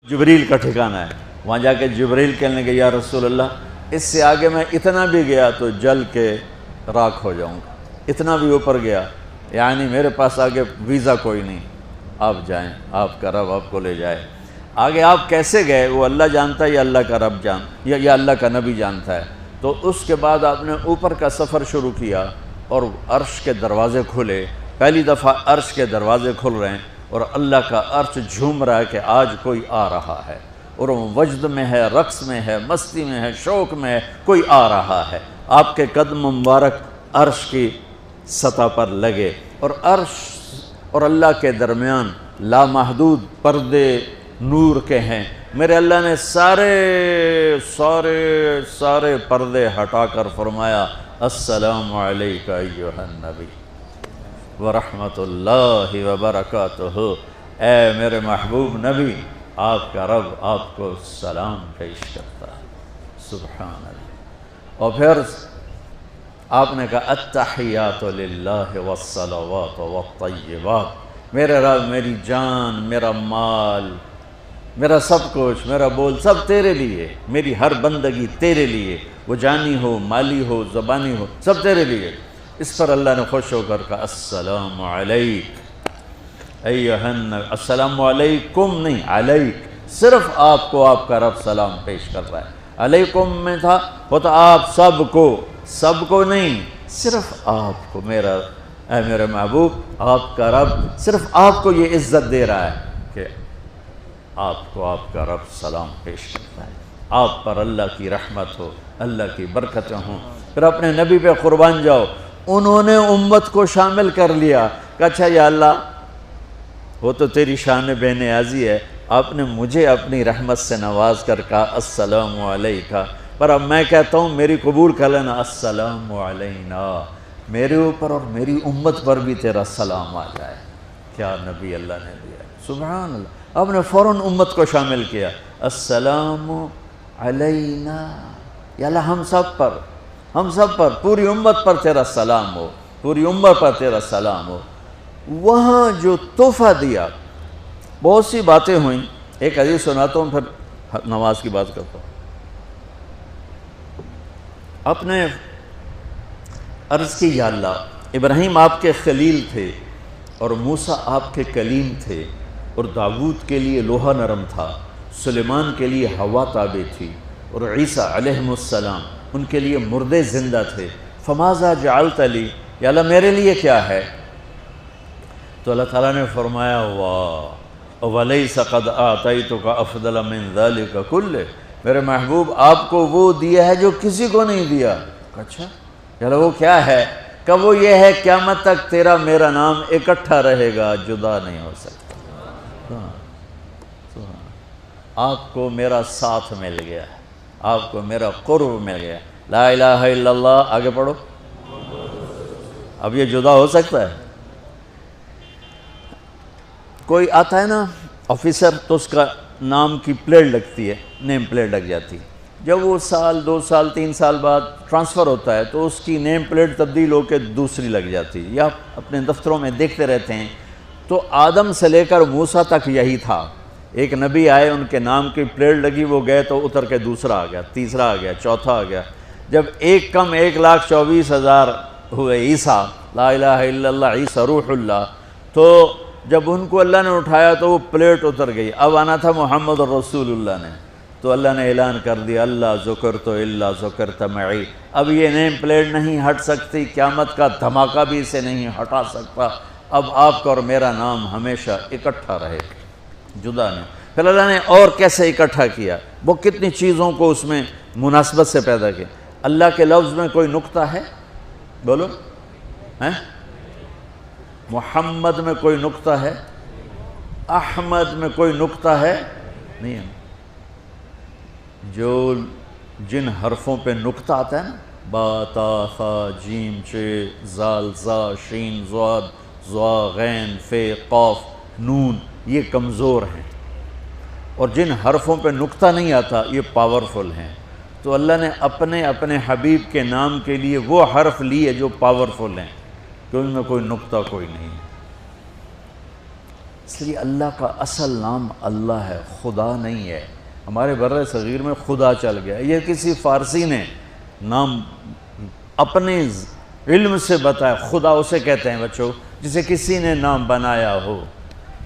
جبریل کا ٹھکانہ ہے۔ وہاں جا کے جبریل کہنے لگے یا رسول اللہ اس سے آگے میں اتنا بھی گیا تو جل کے راکھ ہو جاؤں گا، اتنا بھی اوپر گیا یعنی میرے پاس آگے ویزا کوئی نہیں، آپ جائیں، آپ کا رب آپ کو لے جائے۔ آگے آپ کیسے گئے وہ اللہ جانتا ہے یا اللہ کا رب یا اللہ کا نبی جانتا ہے۔ تو اس کے بعد آپ نے اوپر کا سفر شروع کیا اور عرش کے دروازے کھلے، پہلی دفعہ عرش کے دروازے کھل رہے ہیں اور اللہ کا عرش جھوم رہا ہے کہ آج کوئی آ رہا ہے، اور وہ وجد میں ہے، رقص میں ہے، مستی میں ہے، شوق میں ہے، کوئی آ رہا ہے۔ آپ کے قدم مبارک عرش کی سطح پر لگے اور عرش اور اللہ کے درمیان لامحدود پردے نور کے ہیں۔ میرے اللہ نے سارے پردے ہٹا کر فرمایا السلام علیکہ ایھا النبی ورحمۃ اللہ وبرکاتہ، اے میرے محبوب نبی آپ کا رب آپ کو سلام پیش کرتا ہے۔ سبحان اللہ۔ اور پھر آپ نے کہا التحیات للہ والصلوات والطیبات، میرے رب میری جان، میرا مال، میرا سب کچھ، میرا بول سب تیرے لیے، میری ہر بندگی تیرے لیے، وہ جانی ہو، مالی ہو، زبانی ہو، سب تیرے لیے۔ اس پر اللہ نے خوش ہو کر کہا السلام علیک ایھا النبی، السلام علیکم نہیں، علیک، صرف آپ کو آپ کا رب سلام پیش کر رہا ہے۔ علیکم میں تھا وہ تو آپ سب کو نہیں، صرف آپ کو، اے میرے محبوب آپ کا رب صرف آپ کو یہ عزت دے رہا ہے کہ آپ کو آپ کا رب سلام پیش کرتا ہے، آپ پر اللہ کی رحمت ہو، اللہ کی برکتیں ہوں۔ پھر اپنے نبی پہ قربان جاؤ، انہوں نے امت کو شامل کر لیا کہ اچھا یا اللہ وہ تو تیری شان بے نیازی ہے، آپ نے مجھے اپنی رحمت سے نواز کر کہا السلام علیکہ، پر اب میں کہتا ہوں میری قبول کر لینا السلام علینا، میرے اوپر اور میری امت پر بھی تیرا سلام آ جائے۔ کیا نبی اللہ نے دیا، سبحان اللہ۔ آپ نے فوراً امت کو شامل کیا، السلام علینا، یا اللہ ہم سب پر پوری امت پر تیرا سلام ہو، پوری امت پر تیرا سلام ہو۔ وہاں جو تحفہ دیا، بہت سی باتیں ہوئیں، ایک حدیث سناتا ہوں پھر نماز کی بات کرتا ہوں۔ اپنے عرض کی یا اللہ ابراہیم آپ کے خلیل تھے اور موسیٰ آپ کے کلیم تھے، اور داؤد کے لیے لوہا نرم تھا، سلیمان کے لیے ہوا تابع تھی، اور عیسیٰ علیہ السلام ان کے لیے مردے زندہ تھے، فماذا جعلت لی، یا اللہ میرے لیے کیا ہے؟ تو اللہ تعالیٰ نے فرمایا واہ وَلَيْسَ قَدْ آتَيْتُكَ أَفْضَلَ مِنْ ذَلِكَ كُلِّهِ، میرے محبوب آپ کو وہ دیا ہے جو کسی کو نہیں دیا۔ اچھا یا اللہ وہ کیا ہے؟ کہ وہ یہ ہے قیامت تک تیرا میرا نام اکٹھا رہے گا، جدا نہیں ہو سکتا۔ آپ کو میرا ساتھ مل گیا، آپ کو میرا قرب مل گیا، لا الہ الا اللہ، آگے پڑھو۔ اب یہ جدا ہو سکتا ہے؟ کوئی آتا ہے نا آفیسر، تو اس کا نام کی پلیٹ لگتی ہے، نیم پلیٹ لگ جاتی ہے، جب وہ سال 2 سال 3 سال بعد ٹرانسفر ہوتا ہے تو اس کی نیم پلیٹ تبدیل ہو کے دوسری لگ جاتی ہے، یا اپنے دفتروں میں دیکھتے رہتے ہیں۔ تو آدم سے لے کر موسیٰ تک یہی تھا، ایک نبی آئے ان کے نام کی پلیٹ لگی، وہ گئے تو اتر کے دوسرا آ گیا، تیسرا آ گیا، چوتھا آ گیا، جب ایک کم 1,24,000 ہوئے عیسیٰ، لا الہ الا اللہ عیسیٰ روح اللہ، تو جب ان کو اللہ نے اٹھایا تو وہ پلیٹ اتر گئی، اب آنا تھا محمد رسول اللہ نے، تو اللہ نے اعلان کر دیا اللہ ذکرت الا ذکرت معی، اب یہ نیم پلیٹ نہیں ہٹ سکتی، قیامت کا دھماکہ بھی اسے نہیں ہٹا سکتا، اب آپ کا اور میرا نام ہمیشہ اکٹھا رہے، جدا نہیں۔ پھر اللہ نے اور کیسے اکٹھا کیا، وہ کتنی چیزوں کو اس میں مناسبت سے پیدا کیا۔ اللہ کے لفظ میں کوئی نقطہ ہے؟ بولو، ہیں؟ محمد میں کوئی نقطہ ہے؟ احمد میں کوئی نقطہ ہے؟ نہیں ہے۔ جو جن حرفوں پہ نقطہ آتا ہے نا، با تا ثا جیم چ زال زا شین ضاد ضا غین فے قاف نون، یہ کمزور ہیں، اور جن حرفوں پہ نقطہ نہیں آتا یہ پاورفل ہیں۔ تو اللہ نے اپنے حبیب کے نام کے لیے وہ حرف لیے جو پاورفل ہیں، کہ ان میں کوئی نقطہ کوئی نہیں ہے۔ اس لیے اللہ کا اصل نام اللہ ہے، خدا نہیں ہے۔ ہمارے بر صغیر میں خدا چل گیا، یہ کسی فارسی نے نام اپنے علم سے بتایا، خدا اسے کہتے ہیں بچوں جسے کسی نے نام بنایا ہو،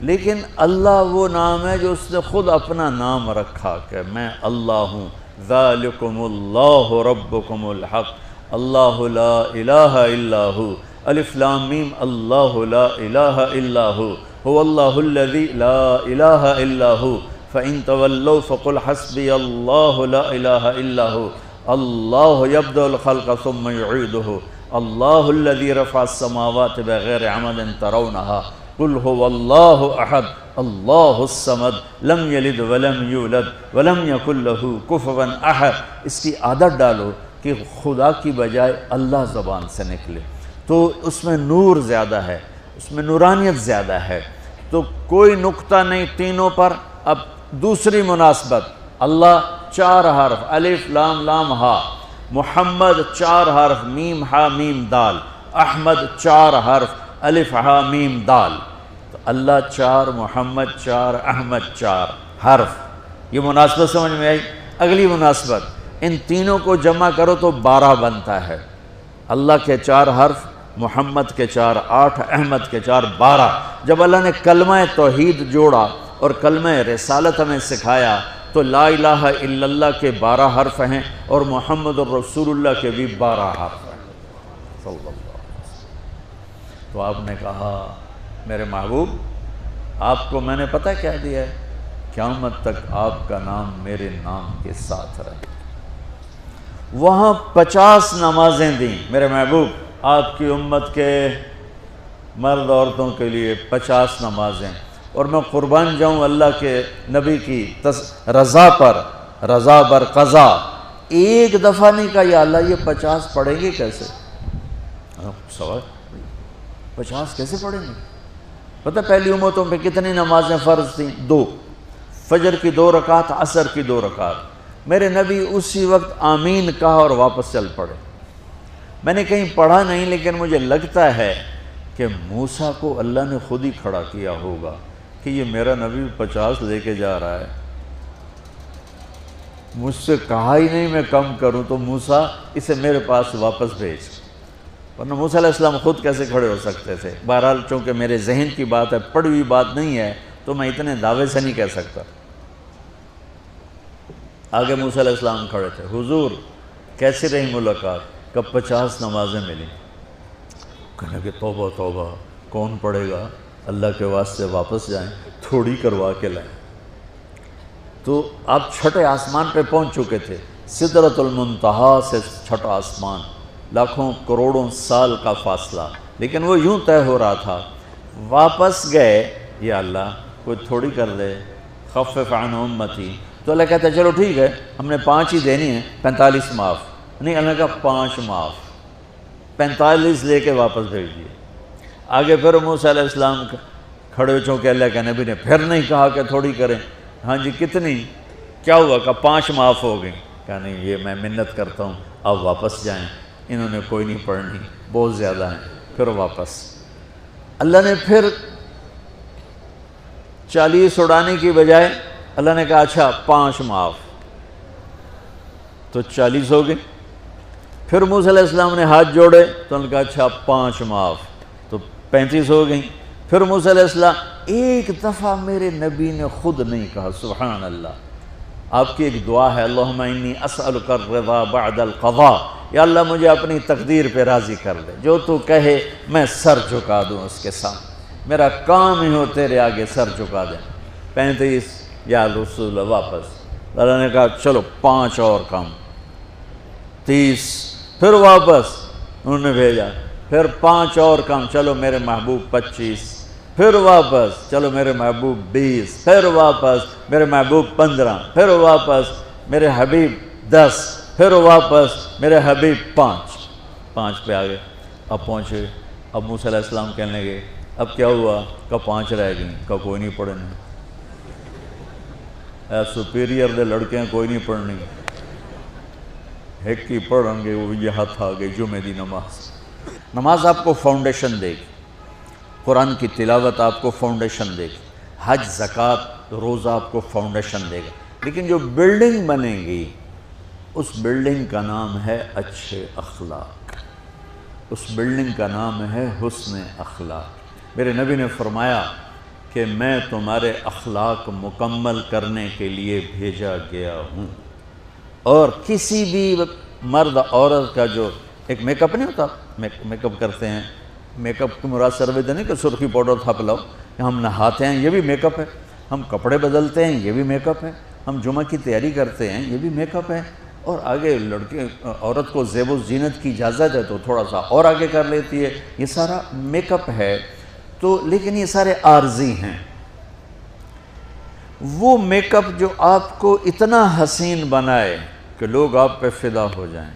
لیکن اللہ وہ نام ہے جو اس نے خود اپنا نام رکھا کہ میں اللہ ہوں، ذالکم اللہ ربکم الحق اللہ لا الہ الا ہو، الف لام میم اللہ لا الہ الا ہو، هو اللہ الذی لا الہ الا ہو، فإن تولوا فقل حسبی اللہ لا الہ الا ہو، اللہ یبدأ الخلق ثم یعیدہ، اللہ الذی رفع السماوات بغیر عمد ترونها، قل هو اللہ احد اللہ الصمد لم یلد ولم یولد ولم یکن له کفوا احد۔ اس کی عادت ڈالو کہ خدا کی بجائے اللہ زبان سے نکلے، تو اس میں نور زیادہ ہے، اس میں نورانیت زیادہ ہے۔ تو کوئی نقطہ نہیں تینوں پر۔ اب دوسری مناسبت، اللہ 4 حرف الف لام لام ہا، محمد 4 حرف میم ہا میم دال، احمد 4 حرف الف ہا میم دال، تو اللہ 4 محمد 4 احمد 4 حرف۔ یہ مناسبت سمجھ میں آئی؟ اگلی مناسبت، ان تینوں کو جمع کرو تو 12 بنتا ہے۔ اللہ کے 4 حرف، محمد کے 4 8، احمد کے 4 12۔ جب اللہ نے کلمہ توحید جوڑا اور کلمہ رسالت ہمیں سکھایا تو لا الہ الا اللہ کے 12 حرف ہیں اور محمد الرسول اللہ کے بھی 12 حرف ہیں صلی اللہ علیہ وسلم۔ تو آپ نے کہا میرے محبوب آپ کو میں نے پتہ کیا دیا ہے؟ قیامت تک آپ کا نام میرے نام کے ساتھ رہے۔ وہاں 50 نمازیں دیں میرے محبوب، آپ کی امت کے مرد عورتوں کے لیے 50 نمازیں، اور میں قربان جاؤں اللہ کے نبی کی رضا پر، رضا بر قضا۔ ایک دفعہ نہیں کہا یا اللہ یہ 50 پڑھیں گے کیسے؟ سوال 50 کیسے پڑھیں گے؟ پتہ پہلی امتوں پہ کتنی نمازیں فرض تھیں؟ 2، فجر کی 2 رکعت، عصر کی 2 رکعت۔ میرے نبی اسی وقت آمین کہا اور واپس چل پڑے۔ میں نے کہیں پڑھا نہیں لیکن مجھے لگتا ہے کہ موسیٰ کو اللہ نے خود ہی کھڑا کیا ہوگا کہ یہ میرا نبی 50 لے کے جا رہا ہے، مجھ سے کہا ہی نہیں میں کم کروں، تو موسیٰ اسے میرے پاس واپس بھیج۔ ورنہ موسیٰ علیہ السلام خود کیسے کھڑے ہو سکتے تھے؟ بہرحال چونکہ میرے ذہن کی بات ہے، پڑھی ہوئی بات نہیں ہے، تو میں اتنے دعوے سے نہیں کہہ سکتا۔ آگے موسیٰ علیہ السلام کھڑے تھے، حضور کیسی رہی ملاقات؟ کب 50 نمازیں ملیں؟ کہنے کہ توبہ توبہ، کون پڑھے گا؟ اللہ کے واسطے واپس جائیں، تھوڑی کروا کے لائیں۔ تو آپ چھٹے آسمان پہ پہنچ چکے تھے، سدرۃ المنتہا سے چھٹا آسمان، لاکھوں کروڑوں سال کا فاصلہ، لیکن وہ یوں طے ہو رہا تھا۔ واپس گئے، یا اللہ کوئی تھوڑی کر دے، خفف عن امتی، تو اللہ کہتا ہے چلو ٹھیک ہے، ہم نے 5 ہی دینی ہیں، 45 معاف نہیں۔ اللہ کا 5 معاف، 45 لے کے واپس بھیج دیے۔ آگے پھر موسیٰ علیہ السلام کھڑے ہو، چونکہ اللہ کے نبی نے پھر نہیں کہا کہ تھوڑی کریں۔ ہاں جی کتنی؟ کیا ہوا؟ کہ 5 معاف ہو گئیں۔ کہا نہیں یہ میں منت کرتا ہوں، اب واپس جائیں، انہوں نے کوئی نہیں پڑھنی، بہت زیادہ ہیں۔ پھر واپس اللہ نے پھر 40 اڑانے کی بجائے اللہ نے کہا اچھا 5 معاف، تو 40 ہو گئے۔ پھر موسیٰ علیہ السلام نے ہاتھ جوڑے تو انہوں نے کہا اچھا 5 معاف، تو 35 ہو گئیں۔ پھر موسیٰ علیہ السلام ایک دفعہ میرے نبی نے خود نہیں کہا، سبحان اللہ۔ آپ کی ایک دعا ہے، اللہم انی اسألک الرضا بعد القضاء، یا اللہ مجھے اپنی تقدیر پہ راضی کر دے، جو تو کہے میں سر جھکا دوں اس کے سامنے، میرا کام ہی ہو تیرے آگے سر جھکا دیں۔ 35 یا رسول اللہ واپس۔ اللہ نے کہا چلو 5 اور کم، 30۔ پھر واپس انہوں نے بھیجا، پھر 5 اور کم، چلو میرے محبوب 25۔ پھر واپس چلو میرے محبوب 20۔ پھر واپس میرے محبوب 15۔ پھر واپس میرے حبیب 10۔ پھر واپس میرے حبیب 5 پہ آگے۔ اب پہنچے، اب موسیٰ علیہ السلام کہنے لگے اب کیا ہوا؟ کہ 5 رہ گئیں۔ کہ کوئی نہیں پڑھنے، اے سپیریئر دے لڑکے ہیں، کوئی نہیں پڑھنی، ایک ہی پڑھیں گے، وہ یہ ہاتھ آ گئی جمعے دی نماز۔ نماز آپ کو فاؤنڈیشن دے گی، قرآن کی تلاوت آپ کو فاؤنڈیشن دے گی۔ حج، زکوٰۃ، روزہ آپ کو فاؤنڈیشن دے گا، لیکن جو بلڈنگ بنے گی اس بلڈنگ کا نام ہے اچھے اخلاق، اس بلڈنگ کا نام ہے حسن اخلاق۔ میرے نبی نے فرمایا کہ میں تمہارے اخلاق مکمل کرنے کے لیے بھیجا گیا ہوں۔ اور کسی بھی مرد عورت کا جو ایک میک اپ نہیں ہوتا، میک اپ کرتے ہیں، میک اپ کی مراد سروے نہیں کہ سرخی پاؤڈر تھاپ لاؤ، ہم نہاتے ہیں یہ بھی میک اپ ہے، ہم کپڑے بدلتے ہیں یہ بھی میک اپ ہے، ہم جمعہ کی تیاری کرتے ہیں یہ بھی میک اپ ہے، اور آگے لڑکی عورت کو زیب و زینت کی اجازت ہے تو تھوڑا سا اور آگے کر لیتی ہے، یہ سارا میک اپ ہے۔ تو لیکن یہ سارے عارضی ہیں۔ وہ میک اپ جو آپ کو اتنا حسین بنائے کہ لوگ آپ پہ فدا ہو جائیں،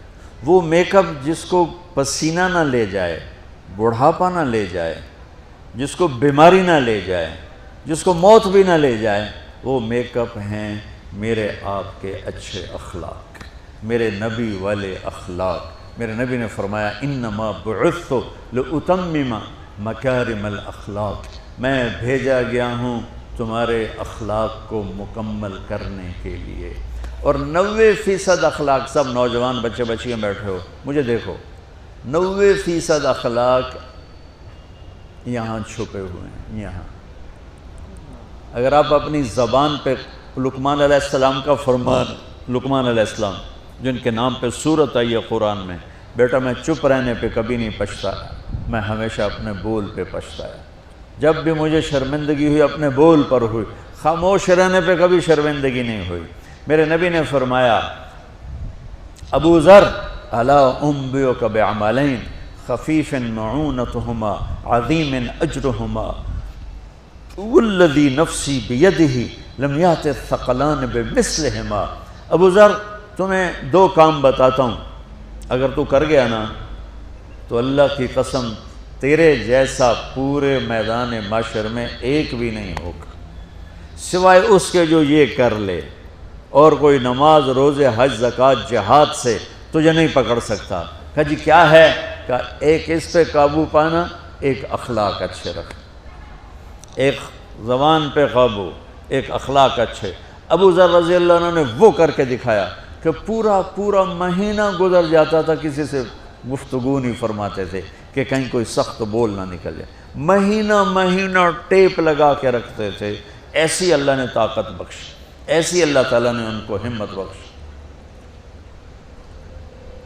وہ میک اپ جس کو پسینہ نہ لے جائے، بڑھاپا نہ لے جائے، جس کو بیماری نہ لے جائے، جس کو موت بھی نہ لے جائے، وہ میک اپ ہیں میرے آپ کے اچھے اخلاق، میرے نبی والے اخلاق۔ میرے نبی نے فرمایا انما بعثت لاتمم مکارم الاخلاق، میں بھیجا گیا ہوں تمہارے اخلاق کو مکمل کرنے کے لیے۔ اور 90% اخلاق، سب نوجوان بچے بچیاں بیٹھے ہو مجھے دیکھو، 90% اخلاق یہاں چھپے ہوئے ہیں۔ یہاں اگر آپ اپنی زبان پہ لقمان علیہ السلام کا فرمان، لقمان علیہ السلام جن کے نام پہ سورت آئی ہے قرآن میں، بیٹا میں چپ رہنے پہ کبھی نہیں پچھتایا، میں ہمیشہ اپنے بول پہ پچھتایا، جب بھی مجھے شرمندگی ہوئی اپنے بول پر ہوئی، خاموش رہنے پہ کبھی شرمندگی نہیں ہوئی۔ میرے نبی نے فرمایا ابو ذر الا انبئک بعملین خفیف معونتہما عظیم اجرہما والذی نفسی بیدہ لم یأت الثقلان بمثلہما۔ ابو ذر تمہیں 2 کام بتاتا ہوں، اگر تو کر گیا نا تو اللہ کی قسم تیرے جیسا پورے میدان معاشر میں ایک بھی نہیں ہوگا سوائے اس کے جو یہ کر لے، اور کوئی نماز، روزے، حج، زکوٰۃ، جہاد سے تجھے نہیں پکڑ سکتا۔ کہا جی کیا ہے؟ کہ ایک اس پہ قابو پانا، ایک اخلاق اچھے رکھنا، ایک زبان پہ قابو، ایک اخلاق اچھے۔ ابو ذر رضی اللہ عنہ نے وہ کر کے دکھایا کہ پورا مہینہ گزر جاتا تھا، کسی سے گفتگو نہیں فرماتے تھے کہ کہیں کوئی سخت بول نہ نکل جائے، مہینہ ٹیپ لگا کے رکھتے تھے۔ ایسی اللہ نے طاقت بخشی، ایسی اللہ تعالیٰ نے ان کو ہمت بخشی۔